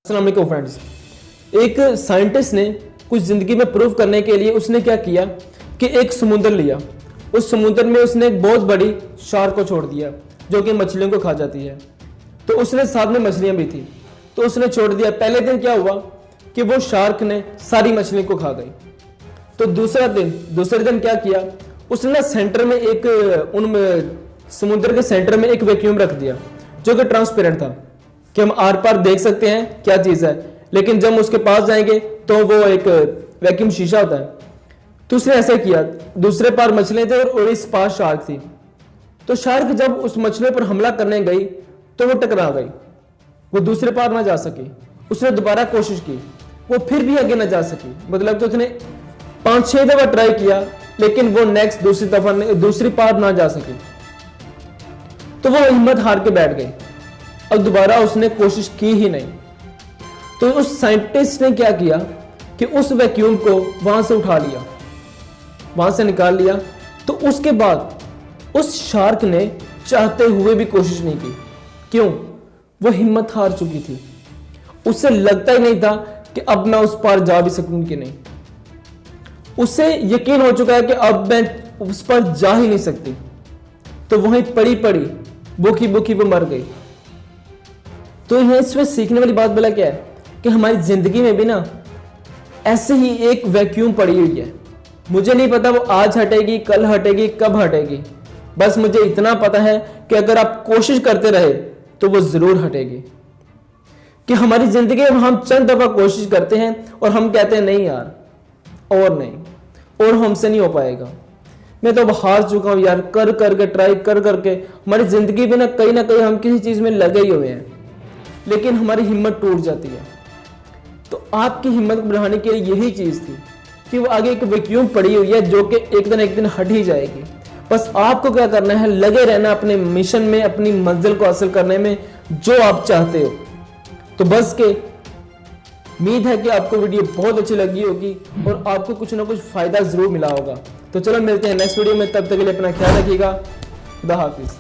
अस्सलाम वालेकुम फ्रेंड्स। एक साइंटिस्ट ने कुछ ज़िंदगी में प्रूव करने के लिए उसने क्या किया कि एक समुंदर लिया। उस समुंदर में उसने एक बहुत बड़ी शार्क को छोड़ दिया जो कि मछलियों को खा जाती है। तो उसने साथ में मछलियां भी थी, तो उसने छोड़ दिया। पहले दिन क्या हुआ कि वो शार्क ने सारी मछलियों को खा गई। तो दूसरे दिन क्या किया, उसने ना सेंटर में समुद्र के सेंटर में एक वैक्यूम रख दिया जो कि ट्रांसपेरेंट था कि हम आर पार देख सकते हैं क्या चीज़ है, लेकिन जब उसके पास जाएंगे तो वो एक वैक्यूम शीशा होता है। तो उसने ऐसे किया, दूसरे पार मछलियां थे और इस पार शार्क थी। तो शार्क जब उस मछलियों पर हमला करने गई तो वो टकरा गई, वो दूसरे पार ना जा सकी। उसने दोबारा कोशिश की, वो फिर भी आगे ना जा सकी। मतलब तो उसने 5-6 दफा ट्राई किया, लेकिन वो नेक्स्ट दूसरी पार ना जा सकी। तो वो हिम्मत हार के बैठ गई, अब दोबारा उसने कोशिश की ही नहीं। तो उस साइंटिस्ट ने क्या किया कि उस वैक्यूम को वहां से उठा लिया, वहां से निकाल लिया। तो उसके बाद उस शार्क ने चाहते हुए भी कोशिश नहीं की। क्यों? वो हिम्मत हार चुकी थी। उसे लगता ही नहीं था कि अब मैं उस पार जा भी सकूं कि नहीं। उसे यकीन हो चुका है कि अब मैं उस पर जा ही नहीं सकती। तो वहीं पड़ी पड़ी भूखी वो मर गई। तो यह इसमें सीखने वाली बात बोला क्या है कि हमारी जिंदगी में भी ना ऐसे ही एक वैक्यूम पड़ी हुई है। मुझे नहीं पता वो आज हटेगी, कल हटेगी, कब हटेगी। बस मुझे इतना पता है कि अगर आप कोशिश करते रहे तो वो जरूर हटेगी। कि हमारी जिंदगी में हम चंद दफा कोशिश करते हैं और हम कहते हैं नहीं यार, और नहीं, और हमसे नहीं हो पाएगा, मैं तो अब हार चुका हूं यार। कर करके ट्राई कर करके हमारी जिंदगी में ना कहीं हम किसी चीज में लगे ही हुए हैं, लेकिन हमारी हिम्मत टूट जाती है। तो आपकी हिम्मत बढ़ाने के लिए यही चीज थी कि वो आगे एक वैक्यूम पड़ी हुई है जो कि एक दिन हट ही जाएगी। बस आपको क्या करना है, लगे रहना अपने मिशन में, अपनी मंजिल को हासिल करने में जो आप चाहते हो। तो बस के उम्मीद है कि आपको वीडियो बहुत अच्छी लगी होगी और आपको कुछ ना कुछ फायदा जरूर मिला होगा। तो चलो मिलते हैं नेक्स्ट वीडियो में, तब तक के लिए अपना ख्याल रखिएगा। खुदा हाफिज।